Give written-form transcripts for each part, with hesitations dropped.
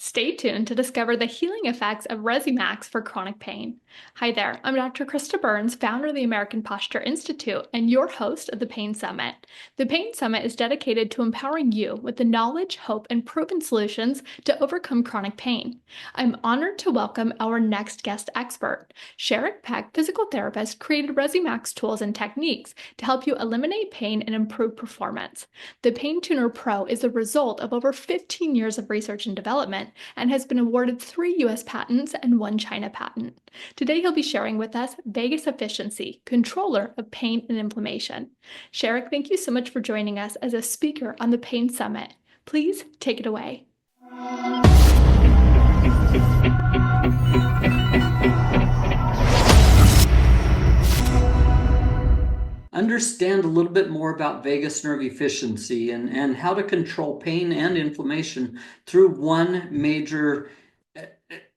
Stay tuned to discover the healing effects of Rezzimax for chronic pain. Hi there, I'm Dr. Krista Burns, founder of the American Posture Institute and your host of the Pain Summit. The Pain Summit is dedicated to empowering you with the knowledge, hope, and proven solutions to overcome chronic pain. I'm honored to welcome our next guest expert. Sharik Peck, physical therapist, created Rezzimax tools and techniques to help you eliminate pain and improve performance. The Pain Tuner Pro is a result of over 15 years of research and development and has been awarded 3 US patents and 1 China patent. Today he'll be sharing with us vagus efficiency, controller of pain and inflammation. Sharik, thank you so much for joining us as a speaker on the Pain Summit. Please take it away. Understand a little bit more about vagus nerve efficiency and how to control pain and inflammation through one major,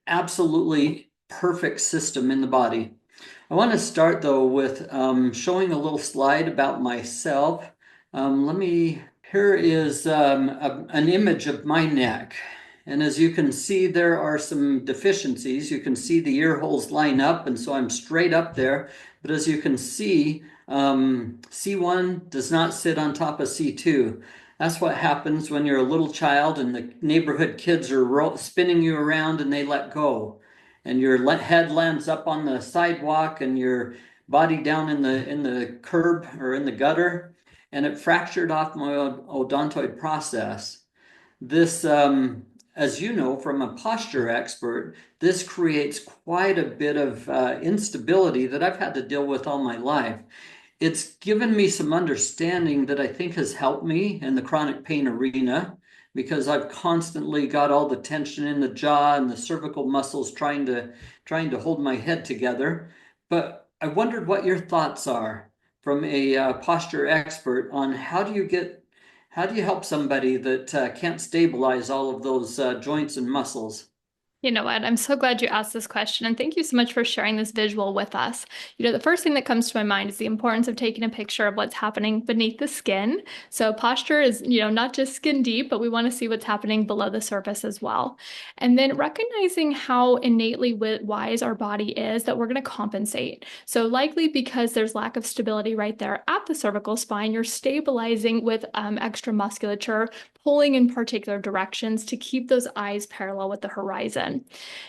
absolutely perfect system in the body. I want to start though with showing a little slide about myself. Here is an image of my neck. And as you can see, there are some deficiencies. You can see the ear holes line up, and so I'm straight up there. But as you can see, C1 does not sit on top of C2. That's what happens when you're a little child and the neighborhood kids are spinning you around and they let go. And your head lands up on the sidewalk and your body down in the curb or in the gutter. And it fractured off my odontoid process. This, as you know from a posture expert, this creates quite a bit of instability that I've had to deal with all my life. It's given me some understanding that I think has helped me in the chronic pain arena, because I've constantly got all the tension in the jaw and the cervical muscles trying to hold my head together. But I wondered what your thoughts are from a posture expert on how do you help somebody that can't stabilize all of those joints and muscles? You know what? I'm so glad you asked this question, and thank you so much for sharing this visual with us. The first thing that comes to my mind is the importance of taking a picture of what's happening beneath the skin. So posture is, not just skin deep, but we want to see what's happening below the surface as well. And then recognizing how innately wise our body is that we're going to compensate. So likely because there's lack of stability right there at the cervical spine, you're stabilizing with extra musculature, pulling in particular directions to keep those eyes parallel with the horizon.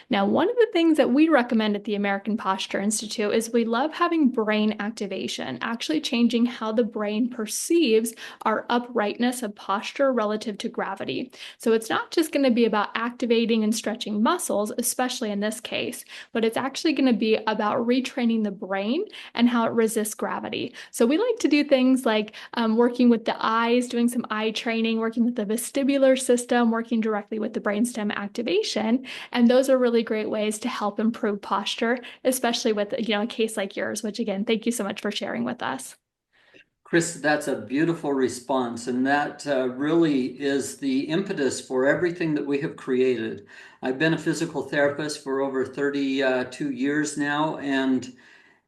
Now, one of the things that we recommend at the American Posture Institute is we love having brain activation, actually changing how the brain perceives our uprightness of posture relative to gravity. So it's not just going to be about activating and stretching muscles, especially in this case, but it's actually going to be about retraining the brain and how it resists gravity. So we like to do things like working with the eyes, doing some eye training, working with the vestibular system, working directly with the brainstem activation. And those are really great ways to help improve posture, especially with, a case like yours, which again, thank you so much for sharing with us. Chris, that's a beautiful response, and that really is the impetus for everything that we have created. I've been a physical therapist for over 32 years now, and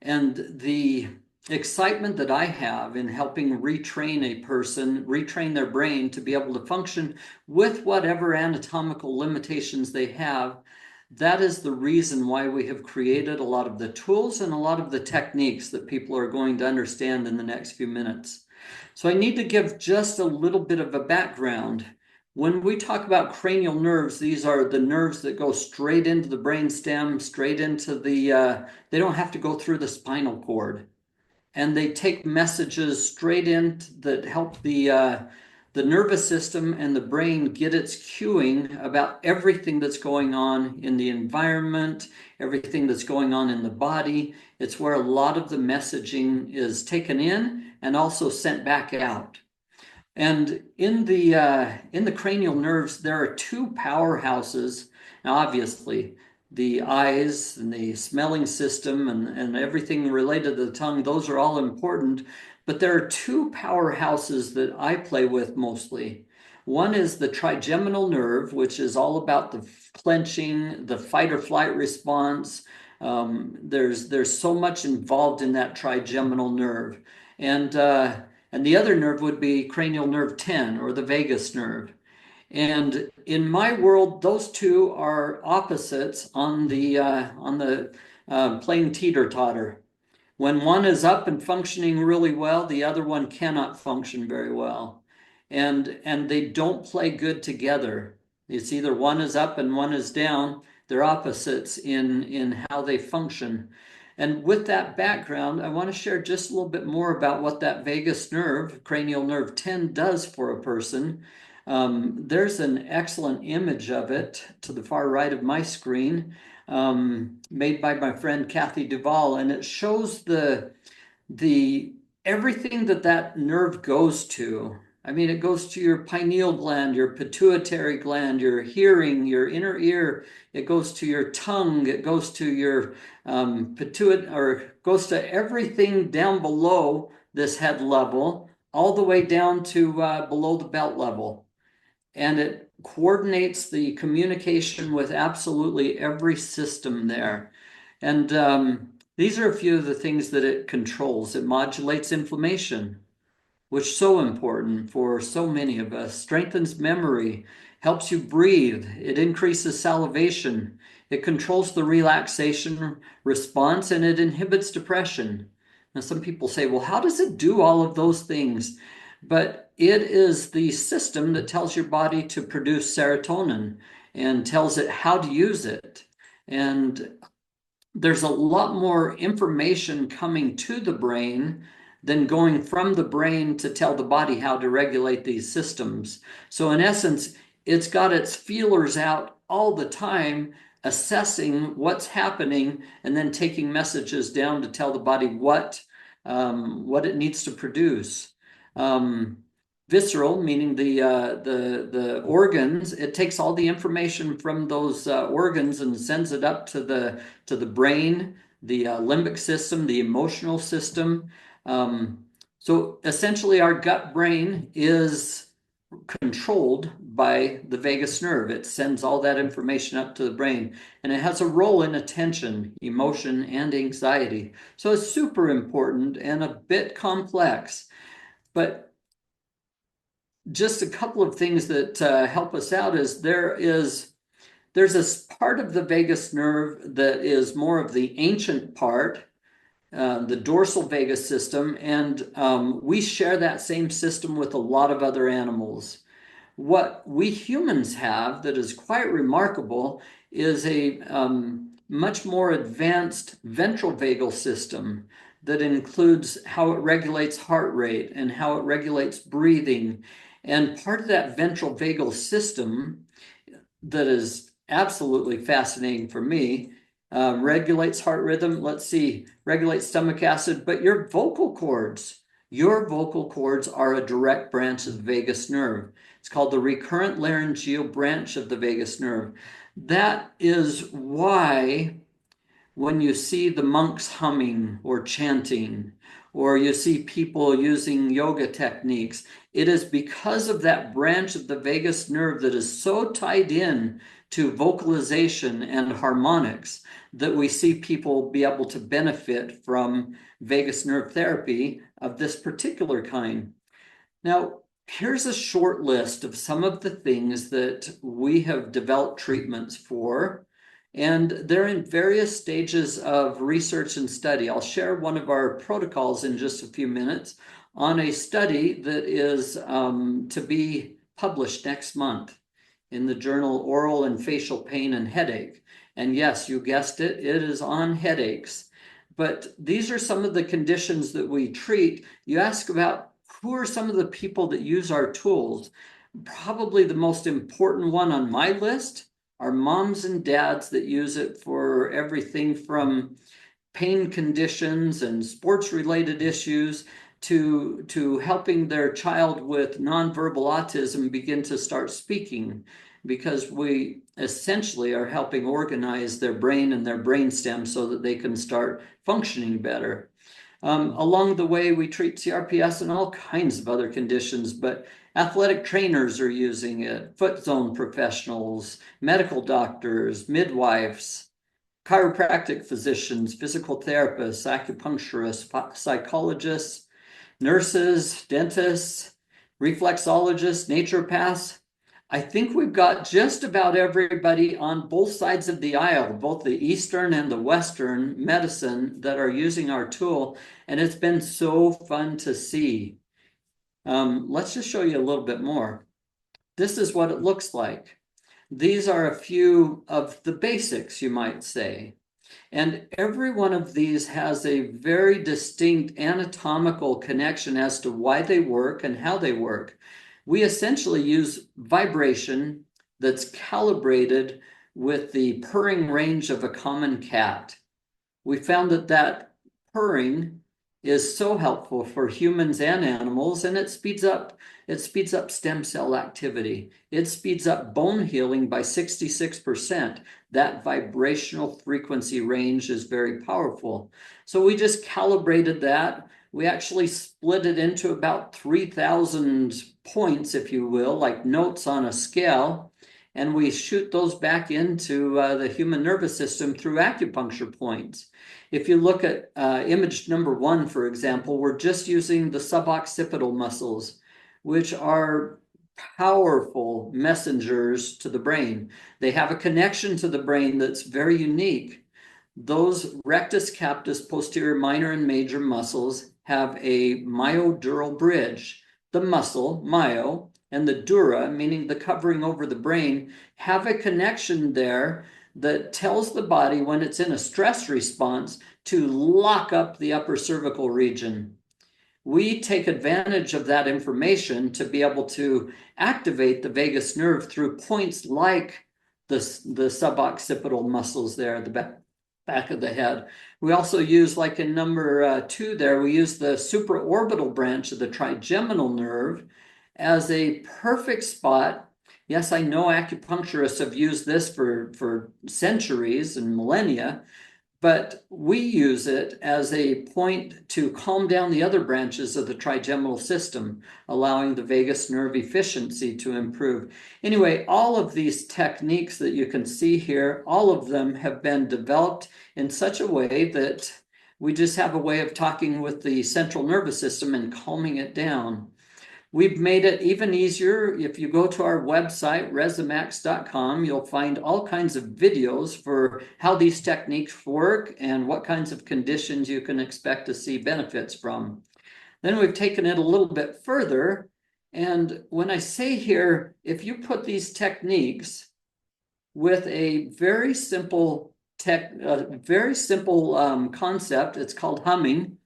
the excitement that I have in helping retrain a person, retrain their brain to be able to function with whatever anatomical limitations they have, that is the reason why we have created a lot of the tools and a lot of the techniques that people are going to understand in the next few minutes. So I need to give just a little bit of a background. When we talk about cranial nerves, these are the nerves that go straight into the brainstem, straight into they don't have to go through the spinal cord. And they take messages straight in that help the nervous system and the brain get its cueing about everything that's going on in the environment, everything that's going on in the body. It's where a lot of the messaging is taken in and also sent back out. And in the cranial nerves, there are two powerhouses. Now, obviously, the eyes and the smelling system and everything related to the tongue, those are all important. But there are two powerhouses that I play with mostly. One is the trigeminal nerve, which is all about the clenching, the fight or flight response. There's so much involved in that trigeminal nerve. And the other nerve would be cranial nerve 10, or the vagus nerve. And in my world, those two are opposites on the playing teeter-totter. When one is up and functioning really well, the other one cannot function very well. And they don't play good together. It's either one is up and one is down. They're opposites in how they function. And with that background, I want to share just a little bit more about what that vagus nerve, cranial nerve 10, does for a person. There's an excellent image of it to the far right of my screen, made by my friend Kathy Duvall, and it shows the everything that nerve goes to. I mean, it goes to your pineal gland, your pituitary gland, your hearing, your inner ear. It goes to your tongue. It goes to your or goes to everything down below this head level, all the way down to below the belt level. And it coordinates the communication with absolutely every system there. And these are a few of the things that it controls. It modulates inflammation, which is so important for so many of us, strengthens memory, helps you breathe, it increases salivation, it controls the relaxation response, and it inhibits depression. Now, some people say, well, how does it do all of those things? But it is the system that tells your body to produce serotonin and tells it how to use it. And there's a lot more information coming to the brain than going from the brain to tell the body how to regulate these systems. So in essence, it's got its feelers out all the time, assessing what's happening and then taking messages down to tell the body what it needs to produce. Visceral, meaning the organs, it takes all the information from those organs and sends it up to the brain, the limbic system, the emotional system. So essentially, our gut brain is controlled by the vagus nerve. It sends all that information up to the brain, and it has a role in attention, emotion, and anxiety. So it's super important and a bit complex, but just a couple of things that help us out is there's this part of the vagus nerve that is more of the ancient part, the dorsal vagus system, and we share that same system with a lot of other animals. What we humans have that is quite remarkable is a much more advanced ventral vagal system that includes how it regulates heart rate and how it regulates breathing. And part of that ventral vagal system that is absolutely fascinating for me regulates heart rhythm. Let's see, regulates stomach acid, but your vocal cords are a direct branch of the vagus nerve. It's called the recurrent laryngeal branch of the vagus nerve. That is why when you see the monks humming or chanting, or you see people using yoga techniques, it is because of that branch of the vagus nerve that is so tied in to vocalization and harmonics that we see people be able to benefit from vagus nerve therapy of this particular kind. Now, here's a short list of some of the things that we have developed treatments for, and they're in various stages of research and study. I'll share one of our protocols in just a few minutes on a study that is to be published next month in the journal Oral and Facial Pain and Headache. And yes, you guessed it, it is on headaches. But these are some of the conditions that we treat. You ask about who are some of the people that use our tools. Probably the most important one on my list are moms and dads that use it for everything from pain conditions and sports-related issues to helping their child with nonverbal autism begin to start speaking, because we essentially are helping organize their brain and their brainstem so that they can start functioning better. Along the way, we treat CRPS and all kinds of other conditions, but athletic trainers are using it, foot zone professionals, medical doctors, midwives, chiropractic physicians, physical therapists, acupuncturists, psychologists, nurses, dentists, reflexologists, naturopaths. I think we've got just about everybody on both sides of the aisle, both the Eastern and the Western medicine that are using our tool, and it's been so fun to see. Let's just show you a little bit more. This is what it looks like. These are a few of the basics, you might say. And every one of these has a very distinct anatomical connection as to why they work and how they work. We essentially use vibration that's calibrated with the purring range of a common cat. We found that purring is so helpful for humans and animals, and it speeds up stem cell activity. It speeds up bone healing by 66%. That vibrational frequency range is very powerful. So we just calibrated that. We actually split it into about 3,000 points, if you will, like notes on a scale, and we shoot those back into the human nervous system through acupuncture points. If you look at image number 1, for example, we're just using the suboccipital muscles, which are powerful messengers to the brain. They have a connection to the brain that's very unique. Those rectus, captus, posterior, minor, and major muscles have a myodural bridge. The muscle, myo, and the dura, meaning the covering over the brain, have a connection there that tells the body when it's in a stress response to lock up the upper cervical region. We take advantage of that information to be able to activate the vagus nerve through points like the suboccipital muscles there at the back of the head. We also use, like in number 2 there, we use the supraorbital branch of the trigeminal nerve as a perfect spot. Yes, I know acupuncturists have used this for centuries and millennia, but we use it as a point to calm down the other branches of the trigeminal system, allowing the vagus nerve efficiency to improve. Anyway, all of these techniques that you can see here, all of them have been developed in such a way that we just have a way of talking with the central nervous system and calming it down. We've made it even easier. If you go to our website, Rezzimax.com, you'll find all kinds of videos for how these techniques work and what kinds of conditions you can expect to see benefits from. Then we've taken it a little bit further. And when I say here, if you put these techniques with a very simple concept, it's called humming.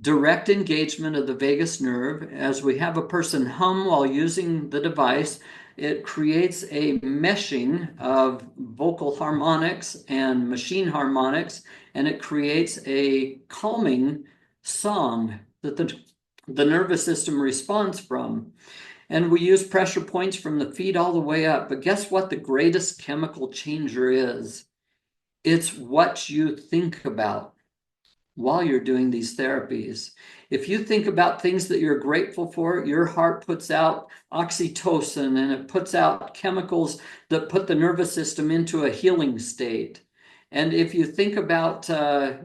Direct engagement of the vagus nerve. As we have a person hum while using the device, it creates a meshing of vocal harmonics and machine harmonics, and it creates a calming song that the nervous system responds from. And we use pressure points from the feet all the way up. But guess what the greatest chemical changer is? It's what you think about while you're doing these therapies. If you think about things that you're grateful for, your heart puts out oxytocin, and it puts out chemicals that put the nervous system into a healing state. And if you think about, the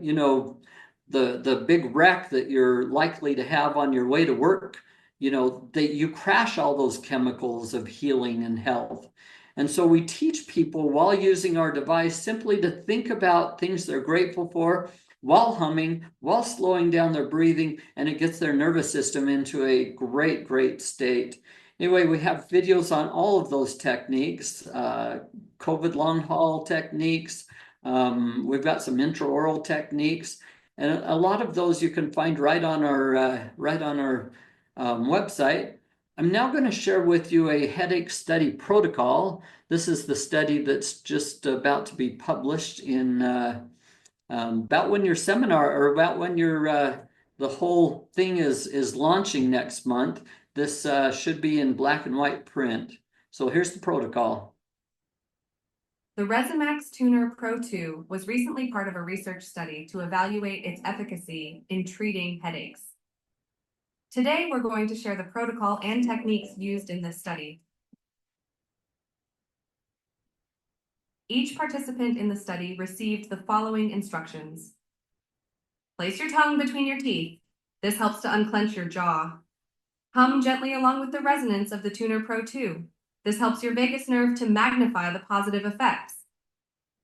big wreck that you're likely to have on your way to work, that you crash all those chemicals of healing and health. And so we teach people while using our device simply to think about things they're grateful for while humming, while slowing down their breathing, and it gets their nervous system into a great, great state. Anyway, we have videos on all of those techniques, COVID long haul techniques. We've got some intraoral techniques, and a lot of those you can find right on our website. I'm now going to share with you a headache study protocol. This is the study that's just about to be published in about when your seminar, or about when your the whole thing is launching next month. This should be in black and white print. So here's the protocol. The Rezzimax Tuner Pro 2 was recently part of a research study to evaluate its efficacy in treating headaches. Today, we're going to share the protocol and techniques used in this study. Each participant in the study received the following instructions. Place your tongue between your teeth. This helps to unclench your jaw. Hum gently along with the resonance of the Tuner Pro 2. This helps your vagus nerve to magnify the positive effects.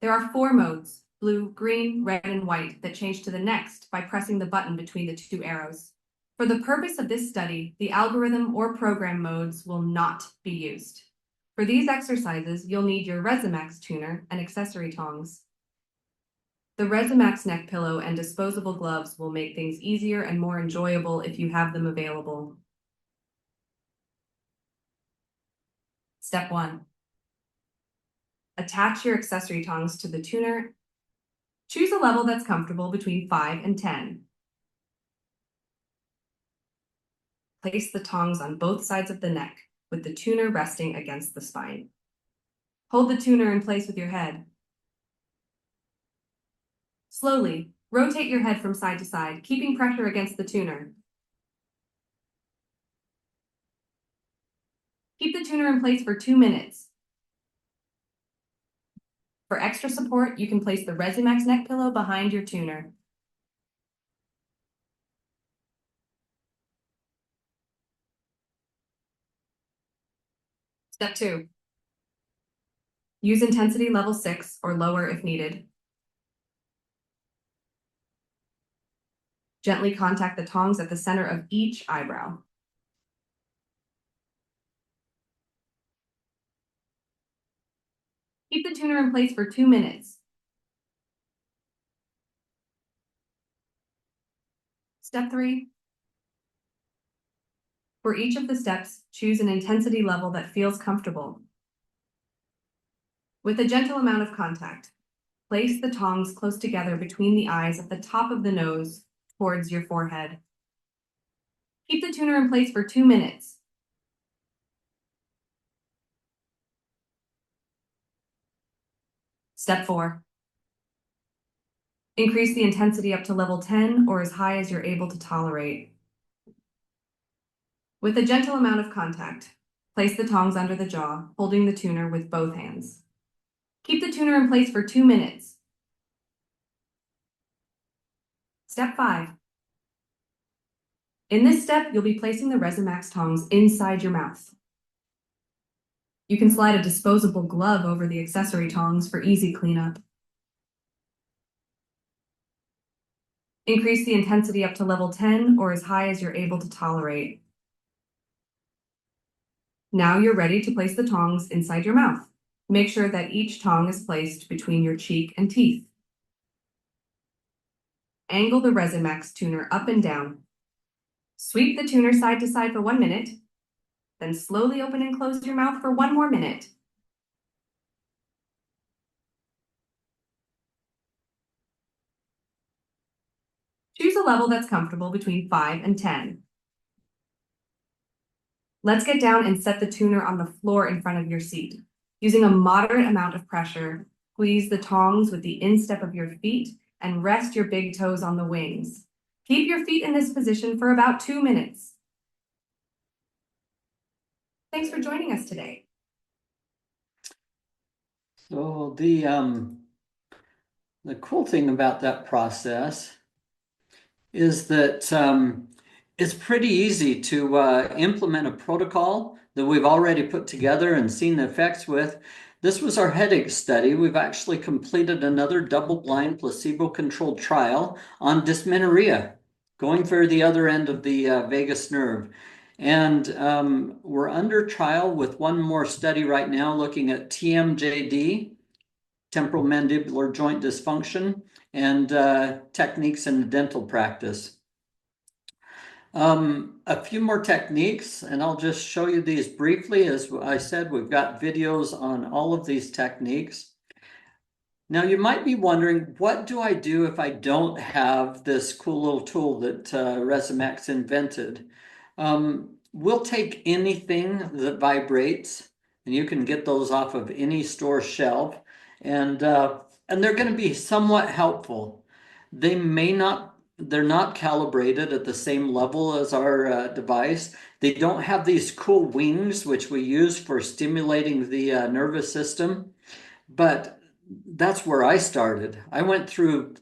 There are 4 modes, blue, green, red, and white, that change to the next by pressing the button between the 2 arrows. For the purpose of this study, the algorithm or program modes will not be used. For these exercises, you'll need your Rezzimax tuner and accessory tongs. The Rezzimax neck pillow and disposable gloves will make things easier and more enjoyable if you have them available. Step 1. Attach your accessory tongs to the tuner. Choose a level that's comfortable between 5 and 10. Place the tongs on both sides of the neck, with the tuner resting against the spine. Hold the tuner in place with your head. Slowly, rotate your head from side to side, keeping pressure against the tuner. Keep the tuner in place for 2 minutes. For extra support, you can place the Rezzimax neck pillow behind your tuner. Step 2. Use intensity level 6 or lower if needed. Gently contact the tongs at the center of each eyebrow. Keep the tuner in place for 2 minutes. Step 3. For each of the steps, choose an intensity level that feels comfortable. With a gentle amount of contact, place the tongs close together between the eyes at the top of the nose towards your forehead. Keep the tuner in place for 2 minutes. Step 4. Increase the intensity up to level 10 or as high as you're able to tolerate. With a gentle amount of contact, place the tongs under the jaw, holding the tuner with both hands. Keep the tuner in place for 2 minutes. Step 5. In this step, you'll be placing the Rezzimax tongs inside your mouth. You can slide a disposable glove over the accessory tongs for easy cleanup. Increase the intensity up to level 10 or as high as you're able to tolerate. Now you're ready to place the tongs inside your mouth. Make sure that each tong is placed between your cheek and teeth. Angle the Rezzimax tuner up and down. Sweep the tuner side to side for 1 minute, then slowly open and close your mouth for 1 more minute. Choose a level that's comfortable between 5 and 10. Let's get down and set the tuner on the floor in front of your seat. Using a moderate amount of pressure, squeeze the tongs with the instep of your feet and rest your big toes on the wings. Keep your feet in this position for about 2 minutes. Thanks for joining us today. So the cool thing about that process is that it's pretty easy to implement a protocol that we've already put together and seen the effects with. This was our headache study. We've actually completed another double-blind placebo-controlled trial on dysmenorrhea, going for the other end of the vagus nerve. And we're under trial with one more study right now looking at TMJD, temporal mandibular joint dysfunction, and techniques in dental practice. A few more techniques, and I'll just show you these briefly. As I said, we've got videos on all of these techniques. Now, you might be wondering, what do I do if I don't have this cool little tool that Rezzimax invented? We'll take anything that vibrates, and you can get those off of any store shelf, and they're going to be somewhat helpful. They're not calibrated at the same level as our device. They don't have these cool wings, which we use for stimulating the nervous system. But that's where I started. I went through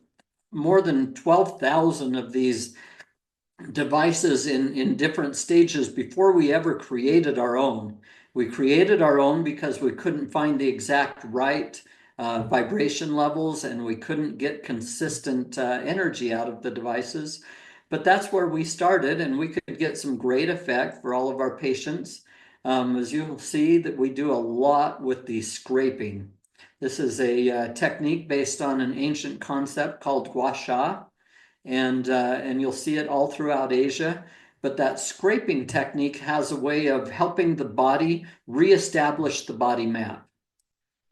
more than 12,000 of these devices in different stages before we ever created our own. We created our own because we couldn't find the exact right vibration levels, and we couldn't get consistent energy out of the devices. But that's where we started, and we could get some great effect for all of our patients. As you'll see, that we do a lot with the scraping. This is a technique based on an ancient concept called gua sha, and you'll see it all throughout Asia. But that scraping technique has a way of helping the body reestablish the body map.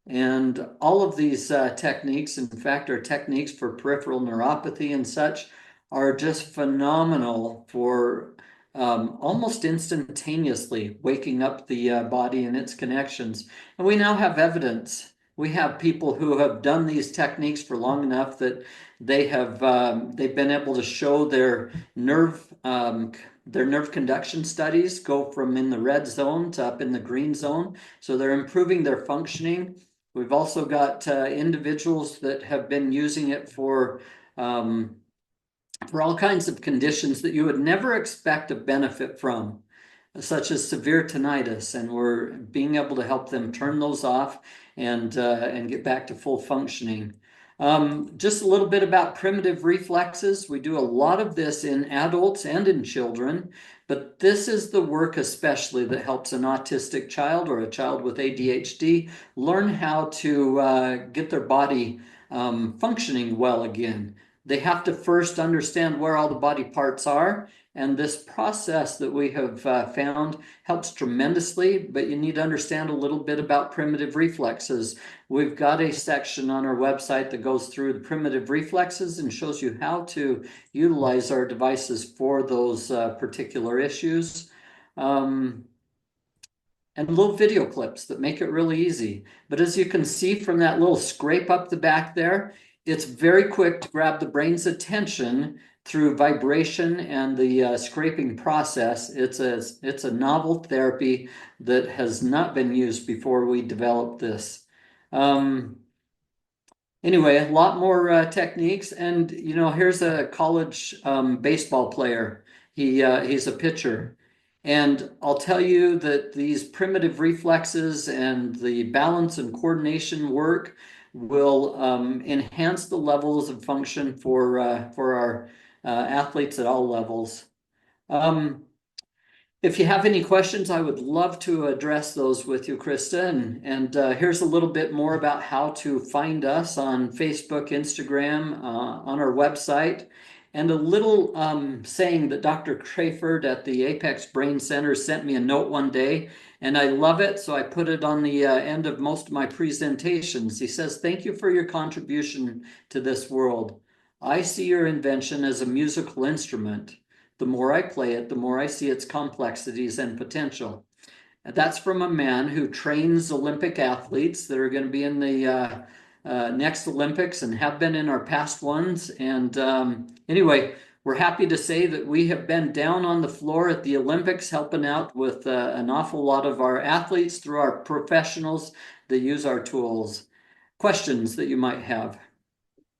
And all of these techniques, in fact, are techniques for peripheral neuropathy and such, are just phenomenal for almost instantaneously waking up the body and its connections. And we now have evidence. We have people who have done these techniques for long enough that they've been able to show their nerve conduction studies go from in the red zone to up in the green zone. So they're improving their functioning. We've also got individuals that have been using it for all kinds of conditions that you would never expect a benefit from, such as severe tinnitus, and we're being able to help them turn those off and get back to full functioning. Just a little bit about primitive reflexes. We do a lot of this in adults and in children, but this is the work especially that helps an autistic child or a child with ADHD learn how to get their body functioning well again. They have to first understand where all the body parts are, and this process that we have found helps tremendously, but you need to understand a little bit about primitive reflexes. We've got a section on our website that goes through the primitive reflexes and shows you how to utilize our devices for those particular issues. And little video clips that make it really easy. But as you can see from that little scrape up the back there, it's very quick to grab the brain's attention through vibration and the scraping process. It's a novel therapy that has not been used before we developed this. Anyway, a lot more techniques, and here's a college baseball player. He's a pitcher. And I'll tell you that these primitive reflexes and the balance and coordination work will enhance the levels of function for our athletes at all levels. If you have any questions, I would love to address those with you, Krista. And here's a little bit more about how to find us on Facebook, Instagram, on our website, and a little saying that Dr. Crayford at the Apex Brain Center sent me a note one day, and I love it, so I put it on the end of most of my presentations. He says, "Thank you for your contribution to this world. I see your invention as a musical instrument. The more I play it, the more I see its complexities and potential." And that's from a man who trains Olympic athletes that are going to be in the next Olympics and have been in our past ones. And anyway, we're happy to say that we have been down on the floor at the Olympics helping out with an awful lot of our athletes through our professionals that use our tools. Questions that you might have?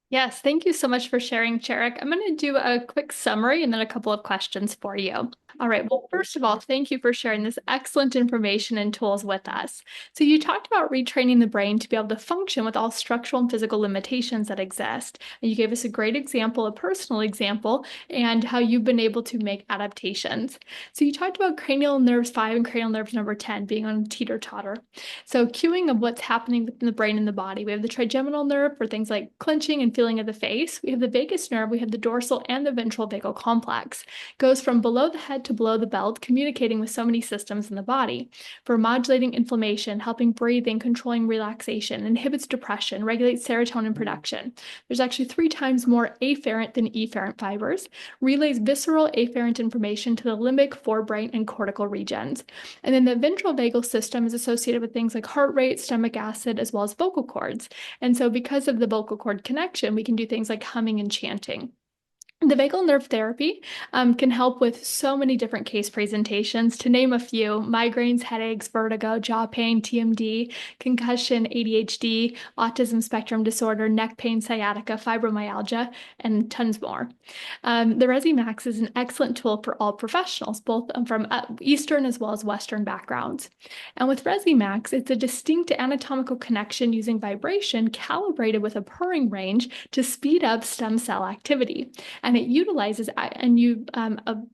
Yes, thank you so much for sharing, Sharik. I'm going to do a quick summary and then a couple of questions for you. All right. Well, first of all, thank you for sharing this excellent information and tools with us. So you talked about retraining the brain to be able to function with all structural and physical limitations that exist. And you gave us a great example, a personal example, and how you've been able to make adaptations. So you talked about cranial nerves 5 and cranial nerves number 10 being on teeter-totter. So cueing of what's happening within the brain and the body. We have the trigeminal nerve for things like clenching and feeling of the face. We have the vagus nerve, we have the dorsal and the ventral vagal complex. It goes from below the head to below the belt, communicating with so many systems in the body. For modulating inflammation, helping breathing, controlling relaxation, inhibits depression, regulates serotonin production. There's actually 3 times more afferent than efferent fibers, relays visceral afferent information to the limbic, forebrain, and cortical regions. And then the ventral vagal system is associated with things like heart rate, stomach acid, as well as vocal cords. And so because of the vocal cord connection, we can do things like humming and chanting. The vagal nerve therapy can help with so many different case presentations. To name a few, migraines, headaches, vertigo, jaw pain, TMD, concussion, ADHD, autism spectrum disorder, neck pain, sciatica, fibromyalgia, and tons more. The Rezzimax is an excellent tool for all professionals, both from Eastern as well as Western backgrounds. And with Rezzimax, it's a distinct anatomical connection using vibration calibrated with a purring range to speed up stem cell activity. And it utilizes, and you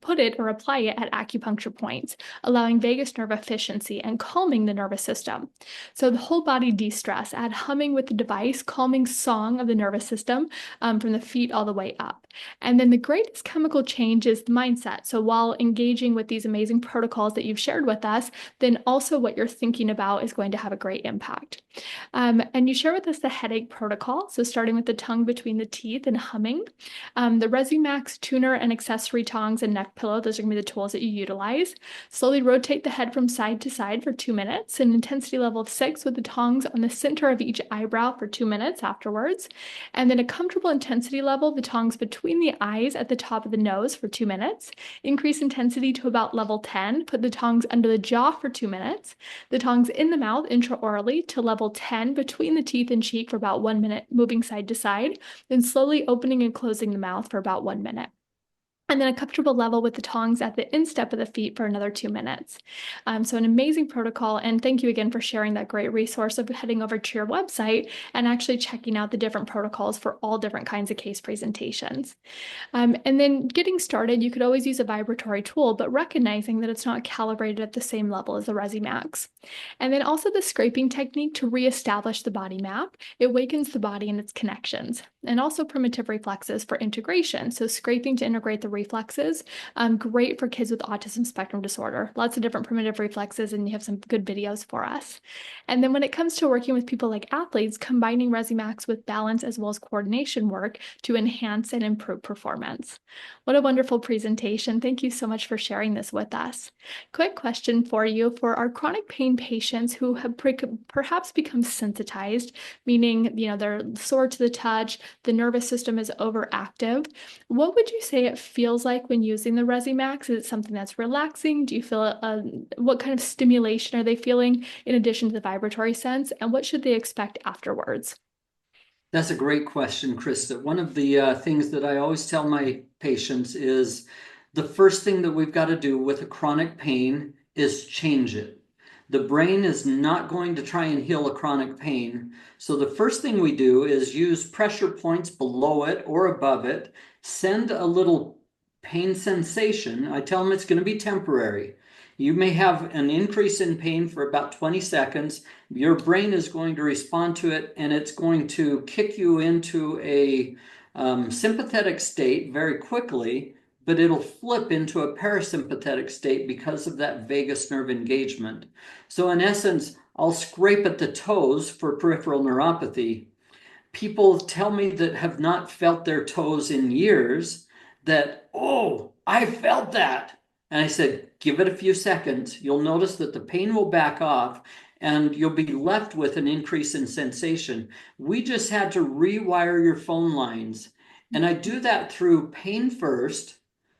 put it or apply it at acupuncture points, allowing vagus nerve efficiency and calming the nervous system. So the whole body de-stress, add humming with the device, calming song of the nervous system from the feet all the way up. And then the greatest chemical change is the mindset. So while engaging with these amazing protocols that you've shared with us, then also what you're thinking about is going to have a great impact. And you share with us the headache protocol. So starting with the tongue between the teeth and humming. The Rezzimax tuner and accessory tongs and neck pillow, those are going to be the tools that you utilize. Slowly rotate the head from side to side for 2 minutes, an intensity level of 6 with the tongs on the center of each eyebrow for 2 minutes afterwards. And then a comfortable intensity level, the tongs between the eyes at the top of the nose for 2 minutes. Increase intensity to about level 10, put the tongs under the jaw for 2 minutes. The tongs in the mouth intraorally to level 10 between the teeth and cheek for about 1 minute, moving side to side, then slowly opening and closing the mouth for about 1 minute. And then a comfortable level with the tongs at the instep of the feet for another 2 minutes. So an amazing protocol. And thank you again for sharing that great resource of heading over to your website and actually checking out the different protocols for all different kinds of case presentations. And then getting started, you could always use a vibratory tool, but recognizing that it's not calibrated at the same level as the Rezzimax. And then also the scraping technique to reestablish the body map. It wakens the body and its connections. And also primitive reflexes for integration. So scraping to integrate the reflexes, great for kids with autism spectrum disorder. Lots of different primitive reflexes, and you have some good videos for us. And then when it comes to working with people like athletes, combining Rezzimax with balance as well as coordination work to enhance and improve performance. What a wonderful presentation. Thank you so much for sharing this with us. Quick question for you. For our chronic pain patients who have perhaps become sensitized, meaning, they're sore to the touch, the nervous system is overactive, what would you say it feels like when using the Rezzimax? Is it something that's relaxing? Do you feel what kind of stimulation are they feeling in addition to the vibratory sense? And what should they expect afterwards? That's a great question, Krista. One of the things that I always tell my patients is the first thing that we've got to do with a chronic pain is change it. The brain is not going to try and heal a chronic pain. So the first thing we do is use pressure points below it or above it, send a little pain sensation. I tell them it's going to be temporary. You may have an increase in pain for about 20 seconds. Your brain is going to respond to it, and it's going to kick you into a sympathetic state very quickly, but it'll flip into a parasympathetic state because of that vagus nerve engagement. So in essence, I'll scrape at the toes for peripheral neuropathy. People tell me that have not felt their toes in years that, oh, I felt that. And I said, give it a few seconds. You'll notice that the pain will back off and you'll be left with an increase in sensation. We just had to rewire your phone lines. And I do that through pain first.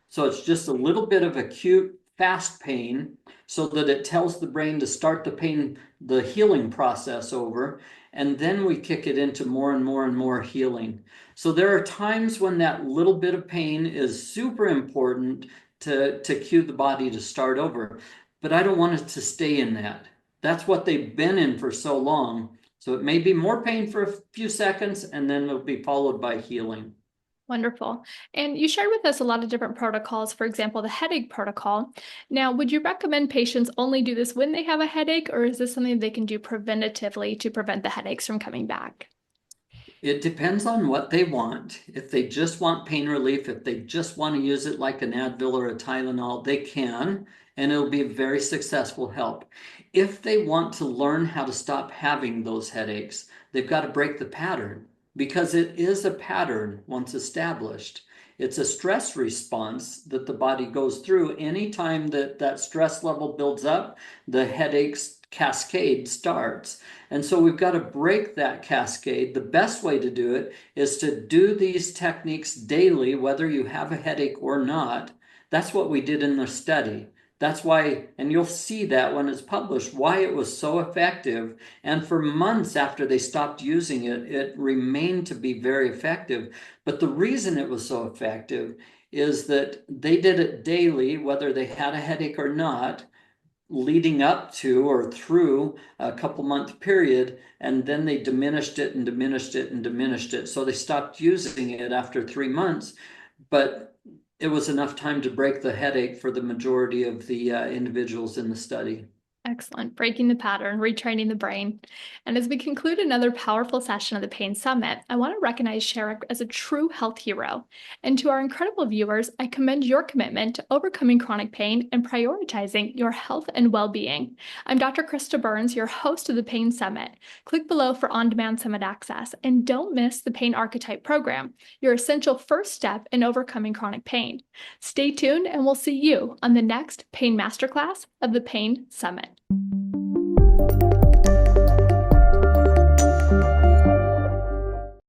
So it's just a little bit of acute, fast pain so that it tells the brain to start the healing process over. And then we kick it into more and more and more healing. So there are times when that little bit of pain is super important to cue the body to start over. But I don't want it to stay in that. That's what they've been in for so long. So it may be more pain for a few seconds, and then it'll be followed by healing. Wonderful. And you shared with us a lot of different protocols, for example, the headache protocol. Now, would you recommend patients only do this when they have a headache, or is this something they can do preventatively to prevent the headaches from coming back? It depends on what they want. If they just want pain relief, if they just want to use it like an Advil or a Tylenol, they can, and it'll be a very successful help. If they want to learn how to stop having those headaches, they've got to break the pattern because it is a pattern once established. It's a stress response that the body goes through. Anytime that stress level builds up, the headaches cascade starts. And so we've got to break that cascade. The best way to do it is to do these techniques daily, whether you have a headache or not. That's what we did in the study. That's why, and you'll see that when it's published, why it was so effective. And for months after they stopped using it, it remained to be very effective. But the reason it was so effective is that they did it daily, whether they had a headache or not, leading up to or through a couple month period, and then they diminished it and diminished it and diminished it. So they stopped using it after 3 months, but it was enough time to break the headache for the majority of the individuals in the study. Excellent. Breaking the pattern, retraining the brain. And as we conclude another powerful session of the Pain Summit, I want to recognize Sharik as a true health hero. And to our incredible viewers, I commend your commitment to overcoming chronic pain and prioritizing your health and well-being. I'm Dr. Krista Burns, your host of the Pain Summit. Click below for on-demand summit access, and don't miss the Pain Archetype program, your essential first step in overcoming chronic pain. Stay tuned, and we'll see you on the next Pain Masterclass of the Pain Summit.